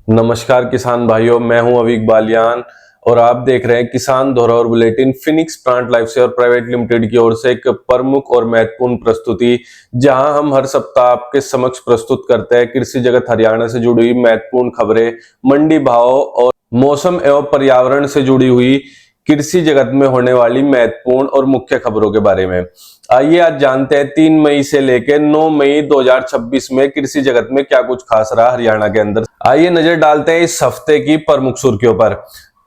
नमस्कार किसान भाइयों, मैं हूं अवीक बालियान और आप देख रहे हैं किसान धरोहर bulletin Phoenix plant lifesaver private limited की ओर से एक प्रमुख और महत्वपूर्ण प्रस्तुति, जहां हम हर सप्ताह आपके समक्ष प्रस्तुत करते हैं कृषि जगत हरियाणा से जुड़ी हुई महत्वपूर्ण खबरें, मंडी भाव और मौसम एवं पर्यावरण से जुड़ी हुई कृषि जगत में होने वाली महत्वपूर्ण और मुख्य खबरों के बारे में। आइए आज जानते हैं 3 मई से लेकर 9 मई 2026 में कृषि जगत में क्या कुछ खास रहा हरियाणा के अंदर। आइए नजर डालते हैं इस हफ्ते की प्रमुख सुर्खियों पर।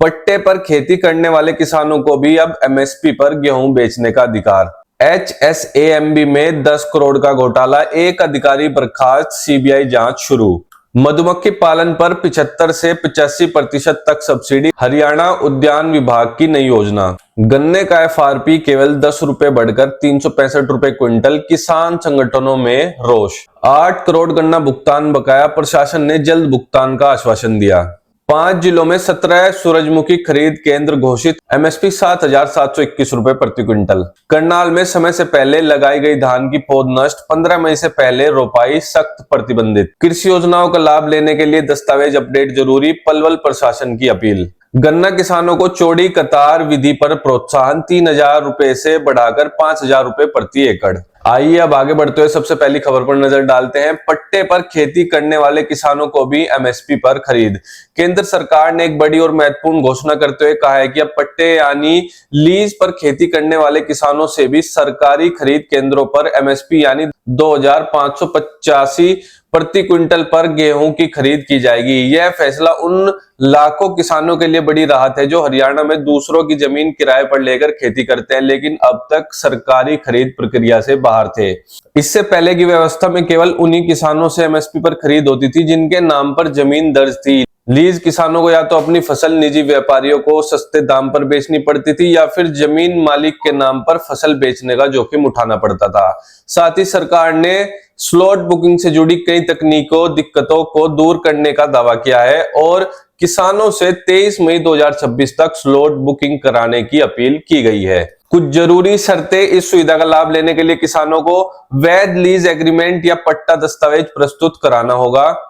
पट्टे पर खेती करने वाले किसानों को भी अब एमएसपी पर गेहूं बेचने का अधिकार। एचएसएएमबी में 10 करोड़ का घोटाला, एक अधिकारी बर्खास्त, सीबीआई जांच शुरू। मधुमक्खी पालन पर 75 से 85% तक सब्सिडी, हरियाणा उद्यान विभाग की नई योजना। गन्ने का एफआरपी केवल 10 रुपए बढ़कर 365 रुपए क्विंटल, किसान संगठनों में रोष। 8 करोड़ गन्ना भुगतान बकाया, प्रशासन ने जल्द भुगतान का आश्वासन दिया। 5 जिलों में 17 सूरजमुखी खरीद केंद्र घोषित, एमएसपी 7,721 रुपए प्रति क्विंटल। करनाल में समय से पहले लगाई गई धान की पौध नष्ट, 15 मई से पहले रोपाई सख्त प्रतिबंधित। कृषि योजनाओं का लाभ लेने के लिए दस्तावेज अपडेट जरूरी, पलवल प्रशासन की अपील। गन्ना किसानों को चौड़ी कतार विधि पर प्रोत्साहन, 3,000 रुपए से बढ़ाकर 5,000 रुपए प्रति एकड़। आइए अब आगे बढ़ते हुए सबसे पहली खबर पर नजर डालते हैं। पट्टे पर खेती करने वाले किसानों को भी एमएसपी पर खरीद। केंद्र सरकार ने एक बड़ी और महत्वपूर्ण घोषणा करते हुए कहा है कि अब पट्टे यानी लीज पर खेती करने वाले किसानों से भी सरकारी खरीद केंद्रों पर एमएसपी यानी 2,585 प्रति क्विंटल पर गेहूं की खरीद की जाएगी। यह फैसला उन लाखों किसानों के लिए बड़ी राहत है जो हरियाणा में दूसरों की जमीन किराए पर लेकर खेती करते हैं, लेकिन अब तक सरकारी खरीद प्रक्रिया से बाहर थे। इससे पहले की व्यवस्था में केवल उन्हीं किसानों से एमएसपी पर खरीद होती थी जिनके नाम पर जमीन दर्ज थी। लीज किसानों को या तो अपनी फसल निजी व्यापारियों को सस्ते दाम पर बेचनी पड़ती थी या फिर जमीन मालिक के नाम पर फसल बेचने का जोखिम उठाना पड़ता था। साथ ही सरकार ने स्लॉट बुकिंग से जुड़ी कई तकनीकों दिक्कतों को दूर करने का दावा किया है और किसानों से 23 मई 2026 तक स्लॉट बुकिंग कराने की अपील की गई है। कुछ जरूरी शर्तें। इस सुविधा का लाभ लेने के लिए किसानों को वैध लीज एग्रीमेंट या पट्टा दस्तावेज प्रस्तुत कराना होगा।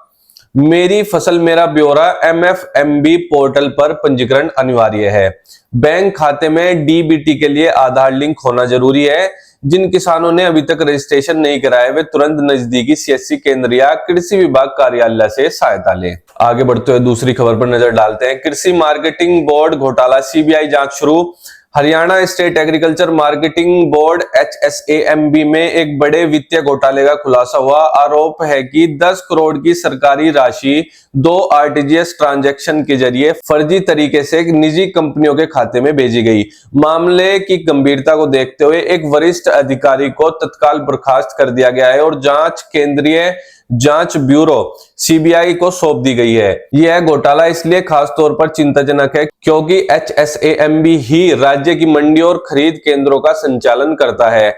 मेरी फसल मेरा ब्यौरा एमएफएमबी पोर्टल पर पंजीकरण अनिवार्य है। बैंक खाते में डीबीटी के लिए आधार लिंक होना जरूरी है। जिन किसानों ने अभी तक रजिस्ट्रेशन नहीं कराया वे तुरंत नजदीकी सीएससी केंद्र या कृषि विभाग कार्यालय से सहायता लें। आगे बढ़ते हुए दूसरी खबर पर नजर डालते हैं। कृषि मार्केटिंग बोर्ड घोटाला, सीबीआई जांच शुरू। Haryana state agriculture marketing board HSAMB में एक बड़े वित्तीय घोटाले का खुलासा हुआ। आरोप है कि 10 करोड़ की सरकारी राशि 2 आरटीजीएस ट्रांजैक्शन के जरिए फर्जी तरीके से निजी कंपनियों के खाते में भेजी गई। मामले की गंभीरता को देखते हुए एक वरिष्ठ अधिकारी को तत्काल बर्खास्त कर दिया गया है और जांच केंद्रीय जांच ब्यूरो सीबीआई को सौंप दी गई है। यह घोटाला इसलिए खास तौर पर चिंताजनक है क्योंकि एचएसएएमबी ही राज्य की मंडी और खरीद केंद्रों का संचालन करता है।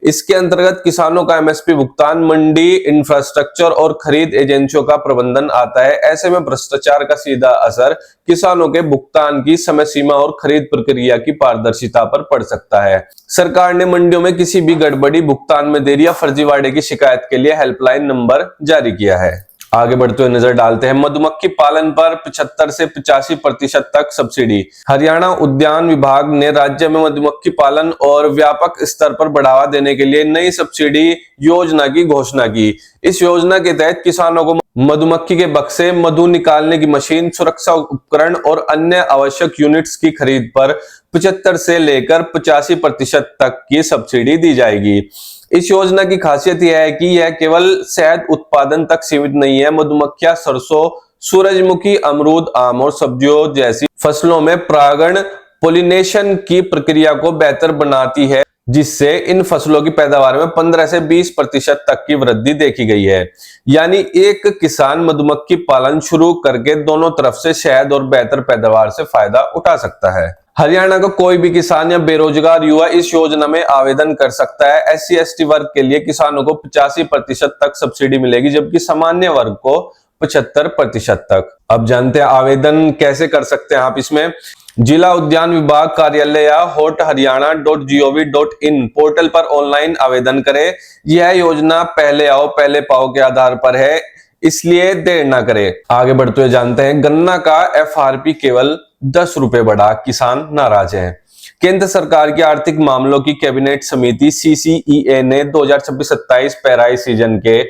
इसके अंतर्गत किसानों का एमएसपी भुगतान, मंडी इंफ्रास्ट्रक्चर और खरीद एजेंसियों का प्रबंधन आता है। ऐसे में भ्रष्टाचार का सीधा असर किसानों के भुगतान की समय सीमा और खरीद प्रक्रिया की पारदर्शिता पर पड़ सकता है। सरकार ने मंडियों में किसी भी गड़बड़ी, भुगतान में देरी या फर्जीवाड़े की शिकायत के लिए हेल्पलाइन नंबर जारी किया है। आगे बढ़ते हुए नजर डालते हैं। मधुमक्खी पालन पर 75 से 85% तक सब्सिडी। हरियाणा उद्यान विभाग ने राज्य में मधुमक्खी पालन और व्यापक स्तर पर बढ़ावा देने के लिए नई सब्सिडी योजना की घोषणा की। इस योजना के तहत किसानों को मधुमक्खी के बक्से, मधु निकालने की मशीन, सुरक्षा उपकरण और अन्य आवश्यक यूनिट्स की खरीद पर 75 से लेकर 85% तक की सब्सिडी दी जाएगी। इस योजना की खासियत यह है कि यह केवल शहद उत्पादन तक सीमित नहीं है। मधुमक्खियां सरसों, सूरजमुखी, अमरूद, आम और सब्जियों जैसी फसलों में परागण पोलिनेशन की प्रक्रिया को बेहतर बनाती है, जिससे इन फसलों की पैदावार में 15 से 20% तक की वृद्धि देखी गई है। यानी एक किसान मधुमक्खी पालन शुरू करके दोनों तरफ से शहद और बेहतर पैदावार से फायदा उठा सकता है। हरियाणा का कोई भी किसान या बेरोजगार युवा इस योजना में आवेदन कर सकता है। एससी एसटी वर्ग के लिए किसानों को 85% तक सब्सिडी मिलेगी, जबकि सामान्य वर्ग को 75% तक। अब जानते हैं आवेदन कैसे कर सकते हैं आप इसमें। जिला उद्यान विभाग कार्यालय या hotharyana.gov.in पोर्टल पर ऑनलाइन आवेदन करें। यह योजना पहले आओ पहले पाओ के आधार पर है। इसलिए देर ना करें। आगे बढ़ते हुए जानते हैं, गन्ना का एफआरपी केवल 10 रुपए बढ़ा, किसान नाराज हैं। केंद्र सरकार की आर्थिक मामलों की कैबिनेट समिति सीसीईए ने 2026-27 पेराई सीजन के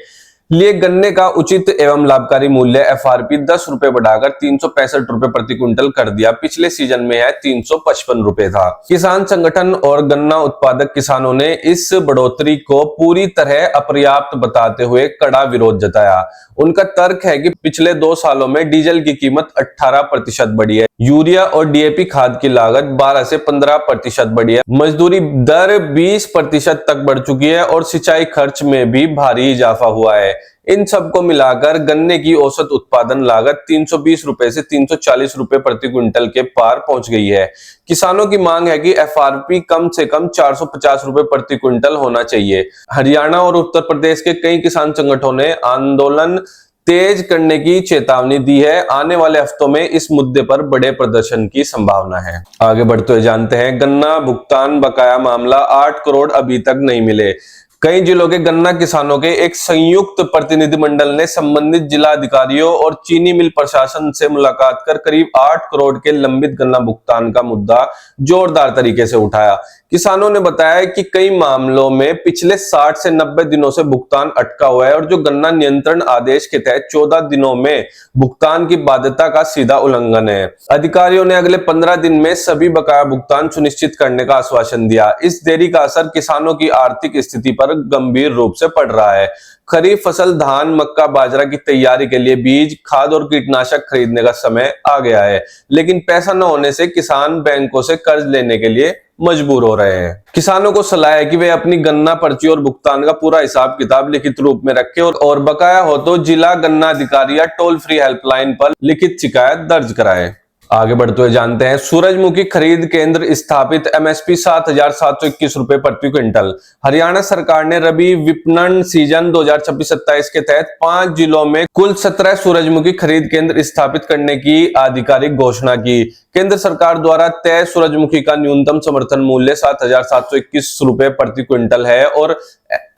लिए गन्ने का उचित एवं लाभकारी मूल्य एफआरपी 10 रुपए बढ़ाकर 365 रुपए प्रति क्विंटल कर दिया। पिछले सीजन में है 355 रुपए था। किसान संगठन और गन्ना उत्पादक किसानों ने इस बढ़ोतरी को पूरी तरह अपर्याप्त बताते हुए कड़ा विरोध जताया। उनका तर्क है कि पिछले 2 सालों में डीजल की कीमत 18% बढ़ी है, यूरिया और डीएपी खाद की लागत 12 से 15% बढ़ी है, मजदूरी दर 20% तक बढ़ चुकी है और सिंचाई खर्च में भी भारी इजाफा हुआ है। इन सबको मिलाकर गन्ने की औसत उत्पादन लागत 320 रुपए से 340 रुपए प्रति क्विंटल के पार पहुंच गई है। किसानों की मांग है कि एफआरपी कम से कम 450 रुपए प्रति क्विंटल होना चाहिए। हरियाणा और उत्तर प्रदेश के कई किसान संगठनों ने आंदोलन तेज करने की चेतावनी दी है। आने वाले हफ्तों में इस मुद्दे पर बड़े प्रदर्शन की संभावना है। आगे बढ़ते हुए जानते हैं, गन्ना भुगतान बकाया मामला 8 करोड़ अभी तक नहीं मिले। कई जिलों के गन्ना किसानों के एक संयुक्त प्रतिनिधिमंडल ने संबंधित जिला अधिकारियों और चीनी मिल प्रशासन से मुलाकात कर करीब 8 करोड़ के लंबित गन्ना भुगतान का मुद्दा जोरदार तरीके से उठाया। किसानों ने बताया कि कई मामलों में पिछले 60 से 90 दिनों से भुगतान अटका हुआ है और जो गन्ना नियंत्रण आदेश के तहत 14 दिनों में भुगतान की बाध्यता का सीधा उल्लंघन है। अधिकारियों ने अगले 15 दिन में सभी बकाया भुगतान सुनिश्चित करने का आश्वासन दिया। इस देरी का असर किसानों की आर्थिक स्थिति पर गंभीर रूप से पड़ रहा है। खरीफ फसल धान, मक्का, बाजरा की तैयारी के लिए बीज, खाद और कीटनाशक खरीदने का समय आ गया है, लेकिन पैसा न होने से किसान बैंकों से कर्ज लेने के लिए मजबूर हो रहे हैं। किसानों को सलाह है कि वे अपनी गन्ना पर्ची और भुगतान का पूरा हिसाब किताब लिखित रूप में रखें और बकाया हो तो जिला गन्ना अधिकारी या टोल फ्री हेल्पलाइन पर लिखित शिकायत दर्ज कराएं। आगे बढ़ते हुए जानते हैं, सूरजमुखी खरीद केंद्र स्थापित, एमएसपी 7,721 रुपए प्रति क्विंटल। हरियाणा सरकार ने रबी विपणन सीजन 2026-27 के तहत 5 जिलों में कुल 17 सूरजमुखी खरीद केंद्र स्थापित करने की आधिकारिक घोषणा की। केंद्र सरकार द्वारा तय सूरजमुखी का न्यूनतम समर्थन मूल्य 7,721 रुपए प्रति क्विंटल है और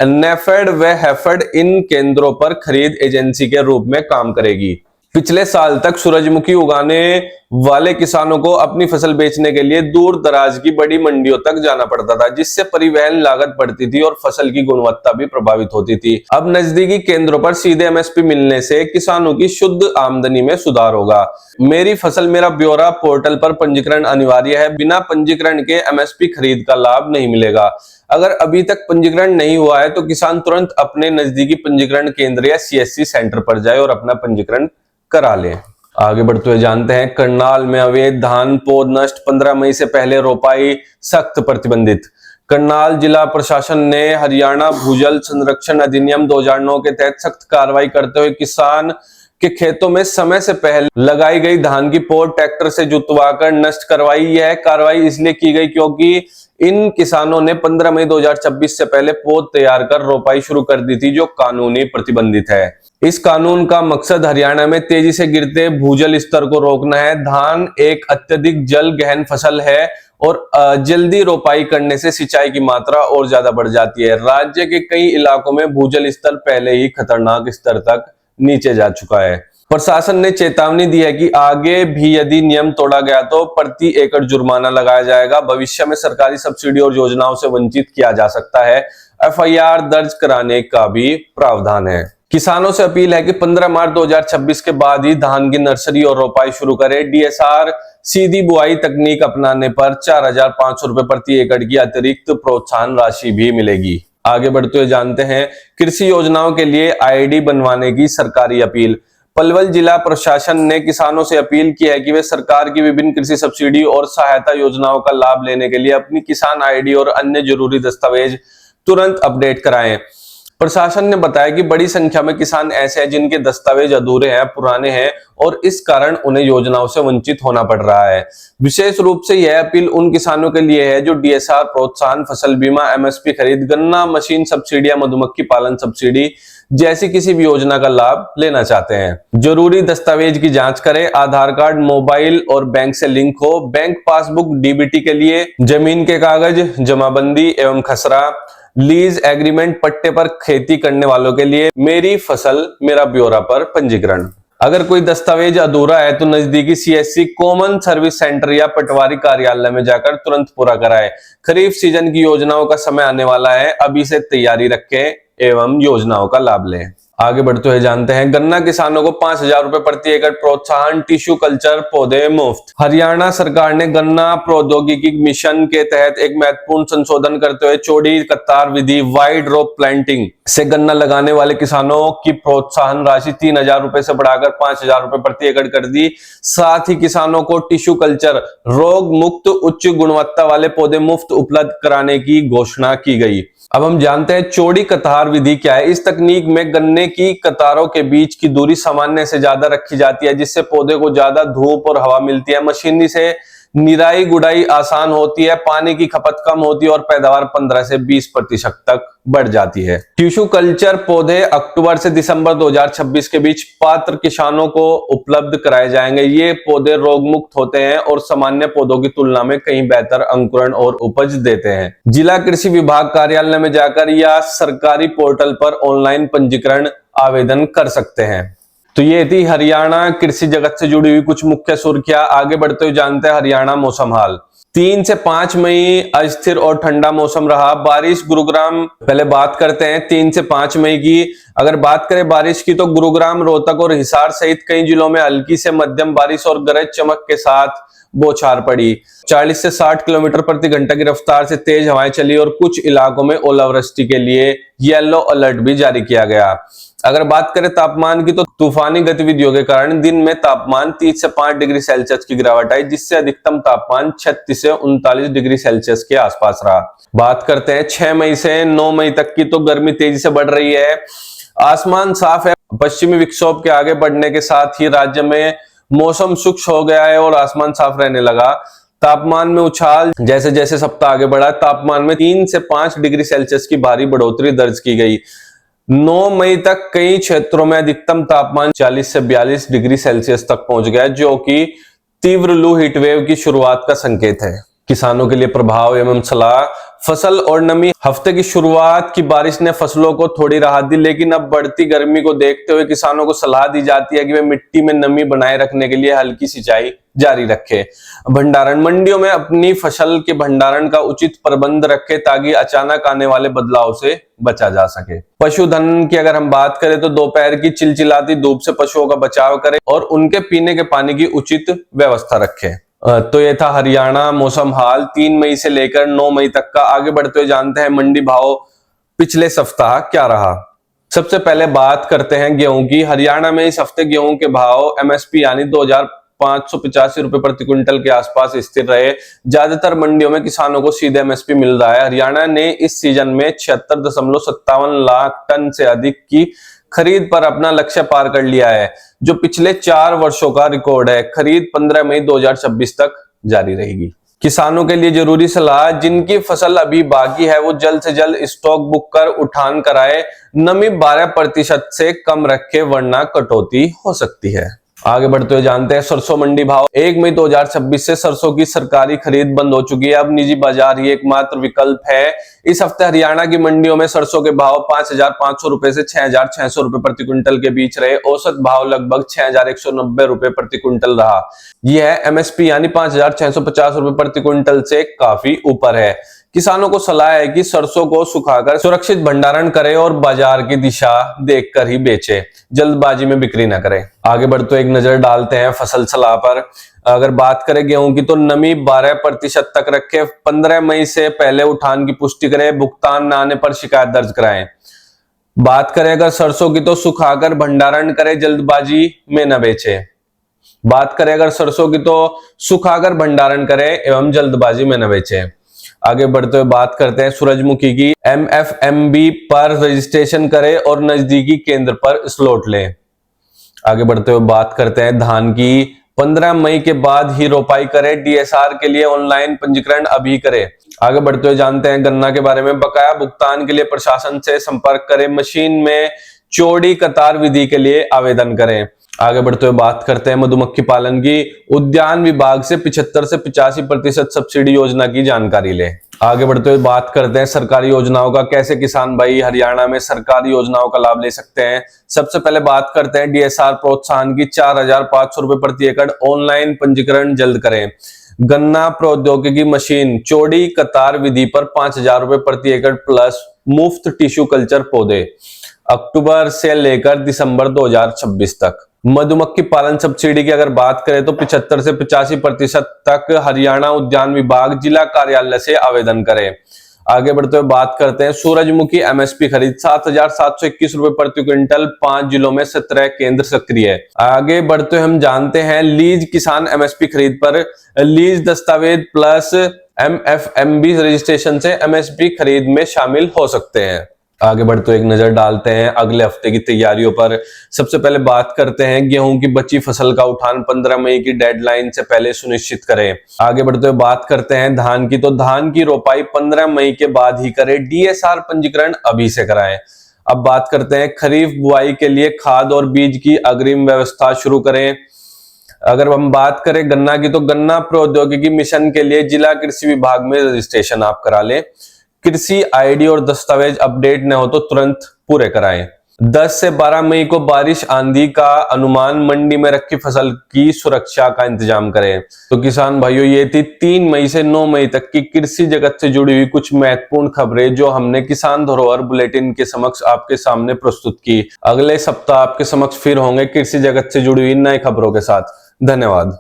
नेफेड व हेफेड इन केंद्रों पर खरीद एजेंसी के रूप में काम करेगी। पिछले साल तक सूरजमुखी उगाने वाले किसानों को अपनी फसल बेचने के लिए दूर दराज की बड़ी मंडियों तक जाना पड़ता था, जिससे परिवहन लागत बढ़ती थी और फसल की गुणवत्ता भी प्रभावित होती थी। अब नजदीकी केंद्रों पर सीधे एमएसपी मिलने से किसानों की शुद्ध आमदनी में सुधार होगा। मेरी फसल मेरा ब्यौरा पोर्टल पर पंजीकरण अनिवार्य है। बिना पंजीकरण के एमएसपी खरीद का लाभ नहीं मिलेगा। अगर अभी तक पंजीकरण नहीं हुआ है तो किसान तुरंत अपने नजदीकी पंजीकरण केंद्र या सीएससी सेंटर पर जाए और अपना पंजीकरण करा ले। आगे बढ़ते हुए जानते हैं, करनाल में अवैध धान पौध नष्ट, 15 मई से पहले रोपाई सख्त प्रतिबंधित। करनाल जिला प्रशासन ने हरियाणा भूजल संरक्षण अधिनियम 2009 के तहत सख्त कार्रवाई करते हुए किसान के खेतों में समय से पहले लगाई गई धान की पौध ट्रैक्टर से जुतवाकर नष्ट करवाई। यह कार्रवाई इसलिए की गई क्योंकि इन किसानों ने 15 मई 2026 से पहले पौध तैयार कर रोपाई शुरू कर दी थी, जो कानूनी प्रतिबंधित है। इस कानून का मकसद हरियाणा में तेजी से गिरते भूजल स्तर को रोकना है। धान एक अत्यधिक जल गहन फसल है और जल्दी रोपाई करने से सिंचाई की मात्रा और ज्यादा बढ़ जाती है। राज्य के कई इलाकों में भूजल स्तर पहले ही खतरनाक स्तर तक नीचे जा चुका है। प्रशासन ने चेतावनी दी है कि आगे भी यदि नियम तोड़ा गया तो प्रति एकड़ जुर्माना लगाया जाएगा। भविष्य में सरकारी सब्सिडी और योजनाओं से वंचित किया जा सकता है। एफआईआर दर्ज कराने का भी प्रावधान है। किसानों से अपील है कि 15 मार्च 2026 के बाद ही धान की नर्सरी और रोपाई शुरू करें। डीएसआर सीधी बुआई तकनीक अपनाने पर 4,500 रुपए प्रति एकड़ की अतिरिक्त प्रोत्साहन राशि भी मिलेगी। आगे बढ़ते हुए जानते हैं, कृषि योजनाओं के लिए आईडी बनवाने की सरकारी अपील। पलवल जिला प्रशासन ने किसानों से अपील की है कि वे सरकार की विभिन्न कृषि सब्सिडी और सहायता योजनाओं का लाभ लेने के लिए अपनी किसान आईडी और अन्य जरूरी दस्तावेज तुरंत अपडेट कराएं। प्रशासन ने बताया कि बड़ी संख्या में किसान ऐसे हैं जिनके दस्तावेज अधूरे हैं, पुराने हैं और इस कारण उन्हें योजनाओं से वंचित होना पड़ रहा है। विशेष रूप से यह अपील उन किसानों के लिए है जो डीएसआर प्रोत्साहन, फसल बीमा, एमएसपी खरीद, गन्ना मशीन सब्सिडी या मधुमक्खी पालन सब्सिडी जैसी किसी भी योजना का लाभ लेना चाहते हैं। जरूरी दस्तावेज की जांच करें। आधार कार्ड, मोबाइल और बैंक से लिंक हो। बैंक पासबुक, डीबीटी के लिए जमीन के कागज, जमाबंदी एवं खसरा, लीज एग्रीमेंट पट्टे पर खेती करने वालों के लिए मेरी फसल मेरा ब्यौरा पर पंजीकरण। अगर कोई दस्तावेज अधूरा है तो नजदीकी सीएससी कॉमन सर्विस सेंटर या पटवारी कार्यालय में जाकर तुरंत पूरा कराएं। खरीफ सीजन की योजनाओं का समय आने वाला है, अभी से तैयारी रखें एवं योजनाओं का लाभ लें। आगे बढ़ते हुए जानते हैं, गन्ना किसानों को 5,000 रुपए प्रति एकड़ प्रोत्साहन, टिश्यू कल्चर पौधे मुफ्त। हरियाणा सरकार ने गन्ना प्रौद्योगिकी मिशन के तहत एक महत्वपूर्ण संशोधन करते हुए चौड़ी कतार विधि वाइड रो प्लांटिंग से गन्ना लगाने वाले किसानों की प्रोत्साहन राशि 3,000 रुपए से बढ़ाकर 5,000 रुपए प्रति एकड़ कर दी। साथ ही किसानों को टिश्यू कल्चर रोग मुक्त उच्च गुणवत्ता वाले पौधे मुफ्त उपलब्ध कराने की घोषणा की गई। अब हम जानते हैं चौड़ी कतार विधि क्या है। इस तकनीक में गन्ने की कतारों के बीच की दूरी सामान्य से ज्यादा रखी जाती है, जिससे पौधे को ज्यादा धूप और हवा मिलती है। मशीनरी से निराई गुड़ाई आसान होती है, पानी की खपत कम होती है और पैदावार 15 से 20% तक बढ़ जाती है। टिश्यू कल्चर पौधे अक्टूबर से दिसंबर 2026 के बीच पात्र किसानों को उपलब्ध कराए जाएंगे। ये पौधे रोग मुक्त होते हैं और सामान्य पौधों की तुलना में कहीं बेहतर अंकुरण और उपज देते हैं। जिला कृषि विभाग कार्यालय में जाकर या सरकारी पोर्टल पर ऑनलाइन पंजीकरण आवेदन कर सकते हैं। तो ये थी हरियाणा कृषि जगत से जुड़ी हुई कुछ मुख्य सुर्खियां। आगे बढ़ते हुए जानते हैं हरियाणा मौसम हाल। 3 से 5 मई अस्थिर और ठंडा मौसम रहा। बारिश गुरुग्राम, पहले बात करते हैं 3 से 5 मई की। अगर बात करें बारिश की तो गुरुग्राम, रोहतक और हिसार सहित कई जिलों में हल्की से मध्यम बारिश और गरज चमक के साथ बौछार पड़ी। 40 से 60 किलोमीटर प्रति घंटा की रफ्तार से तेज हवाएं चली और कुछ इलाकों में ओलावृष्टि के लिए येलो अलर्ट भी जारी किया गया। अगर बात करें तापमान की तो तूफानी गतिविधियों के कारण दिन में तापमान 30 से 5 डिग्री सेल्सियस की गिरावट आई, जिससे अधिकतम तापमान 36 से 39 डिग्री सेल्सियस के आसपास रहा। बात करते हैं 6 मई से 9 मई तक की, तो गर्मी तेजी से बढ़ रही है। आसमान साफ है। पश्चिमी विक्षोभ के आगे बढ़ने के साथ ही राज्य में मौसम शुष्क हो गया है और आसमान साफ रहने लगा। तापमान में उछाल, जैसे जैसे सप्ताह आगे बढ़ा तापमान में 3 से 5 डिग्री सेल्सियस की भारी बढ़ोतरी दर्ज की गई। 9 मई तक कई क्षेत्रों में अधिकतम तापमान 40 से 42 डिग्री सेल्सियस तक पहुंच गया, जो कि तीव्र लू हीटवेव की शुरुआत का संकेत है। किसानों के लिए प्रभाव एवं सलाह। फसल और नमी। हफ्ते की शुरुआत की बारिश ने फसलों को थोड़ी राहत दी, लेकिन अब बढ़ती गर्मी को देखते हुए किसानों को सलाह दी जाती है कि वे मिट्टी में नमी बनाए रखने के लिए हल्की सिंचाई जारी रखें। भंडारण। मंडियों में अपनी फसल के भंडारण का उचित प्रबंध रखें ताकि अचानक आने वाले बदलाव से बचा जा सके। पशुधन की अगर हम बात करें तो दोपहर की चिलचिलाती धूप से पशुओं का बचाव करें और उनके पीने के पानी की उचित व्यवस्था रखें। तो ये था हरियाणा मौसम हाल 3 मई से लेकर 9 मई तक का। आगे बढ़ते हुए जानते हैं मंडी भाव पिछले सप्ताह क्या रहा। सबसे पहले बात करते हैं गेहूं की। हरियाणा में इस हफ्ते गेहूं के भाव एमएसपी यानी 2,585 रुपए प्रति क्विंटल के आसपास स्थिर रहे। ज्यादातर मंडियों में किसानों को सीधे एमएसपी मिल रहा है। हरियाणा ने इस सीजन में 76.57 लाख टन से अधिक की खरीद पर अपना लक्ष्य पार कर लिया है, जो पिछले 4 वर्षों का रिकॉर्ड है। खरीद 15 मई 2026 तक जारी रहेगी। किसानों के लिए जरूरी सलाह। जिनकी फसल अभी बाकी है वो जल्द से जल्द स्टॉक बुक कर उठान कराए। नमी 12% से कम रखे वरना कटौती हो सकती है। आगे बढ़ते हुए जानते हैं सरसों मंडी भाव। 1 मई 2026 से सरसों की सरकारी खरीद बंद हो चुकी है। अब निजी बाजार ही एकमात्र विकल्प है। इस हफ्ते हरियाणा की मंडियों में सरसों के भाव 5,500 रुपए से 6,600 रुपए प्रति क्विंटल के बीच रहे। औसत भाव लगभग 6,190 रुपए प्रति क्विंटल रहा। यह एमएसपी यानी 5,650 रुपए प्रति क्विंटल से काफी ऊपर है। किसानों को सलाह है कि सरसों को सुखाकर सुरक्षित भंडारण करें और बाजार की दिशा देखकर ही बेचें, जल्दबाजी में बिक्री न करें। आगे बढ़ते एक नजर डालते हैं फसल सलाह पर। अगर बात करें गेहूं की तो नमी 12% तक रखें। 15 मई से पहले उठान की पुष्टि करें। भुगतान न आने पर शिकायत दर्ज कराएं। बात करें अगर सरसों की तो सुखाकर भंडारण करें, जल्दबाजी में न बेचें। बात करें अगर सरसों की तो सुखाकर भंडारण करें एवं जल्दबाजी में न बेचें। आगे बढ़ते हुए बात करते हैं सूरजमुखी की। एमएफएमबी पर रजिस्ट्रेशन करें और नजदीकी केंद्र पर स्लॉट लें। आगे बढ़ते हुए बात करते हैं धान की। 15 मई के बाद ही रोपाई करें। डीएसआर के लिए ऑनलाइन पंजीकरण अभी करें। आगे बढ़ते हुए जानते हैं गन्ना के बारे में। बकाया भुगतान के लिए प्रशासन से संपर्क करें। मशीन में चौड़ी कतार विधि के लिए आवेदन करें। आगे बढ़ते हुए बात करते हैं मधुमक्खी पालन की। उद्यान विभाग से 75 से 85% सब्सिडी योजना की जानकारी लें। आगे बढ़ते हुए बात करते हैं सरकारी योजनाओं का, कैसे किसान भाई हरियाणा में सरकारी योजनाओं का लाभ ले सकते हैं। सबसे पहले बात करते हैं डीएसआर प्रोत्साहन की। 4,500 रुपए प्रति एकड़, ऑनलाइन पंजीकरण जल्द करें। गन्ना प्रौद्योगिकी मशीन, चौड़ी कतार विधि पर 5,000 रुपए प्रति एकड़ प्लस मुफ्त टिश्यू कल्चर पौधे, अक्टूबर से लेकर दिसंबर 2026 तक। मधुमक्खी पालन सब्सिडी की अगर बात करें तो 75 से 85% तक हरियाणा उद्यान विभाग जिला कार्यालय से आवेदन करें। आगे बढ़ते हुए बात करते हैं सूरजमुखी एमएसपी खरीद, 7,721 रुपए प्रति क्विंटल, 5 जिलों में 17 केंद्र सक्रिय है। आगे बढ़ते हुए हम जानते हैं लीज किसान एमएसपी खरीद पर लीज दस्तावेज प्लस एमएफएमबी रजिस्ट्रेशन से एमएसपी खरीद में शामिल हो सकते हैं। आगे बढ़ते एक नजर डालते हैं अगले हफ्ते की तैयारियों पर। सबसे पहले बात करते हैं गेहूं की बची फसल का उठान 15 मई की डेडलाइन से पहले सुनिश्चित करें। आगे बढ़ते हुए बात करते हैं धान की, तो धान की रोपाई 15 मई के बाद ही करें, डीएसआर पंजीकरण अभी से कराएं। अब बात करते हैं खरीफ बुआई के लिए खाद और बीज की अग्रिम व्यवस्था शुरू करें। अगर हम बात करें गन्ना की, तो गन्ना प्रौद्योगिकी मिशन के लिए जिला कृषि विभाग में रजिस्ट्रेशन आप करा लें। कृषि आईडी और दस्तावेज अपडेट न हो तो तुरंत पूरे कराएं। 10 से 12 मई को बारिश आंधी का अनुमान, मंडी में रखी फसल की सुरक्षा का इंतजाम करें। तो किसान भाइयों, ये थी 3 मई से 9 मई तक की कृषि जगत से जुड़ी हुई कुछ महत्वपूर्ण खबरें जो हमने किसान धरोहर बुलेटिन के समक्ष आपके सामने प्रस्तुत की। अगले सप्ताह आपके समक्ष फिर होंगे कृषि जगत से जुड़ी हुई नई खबरों के साथ। धन्यवाद।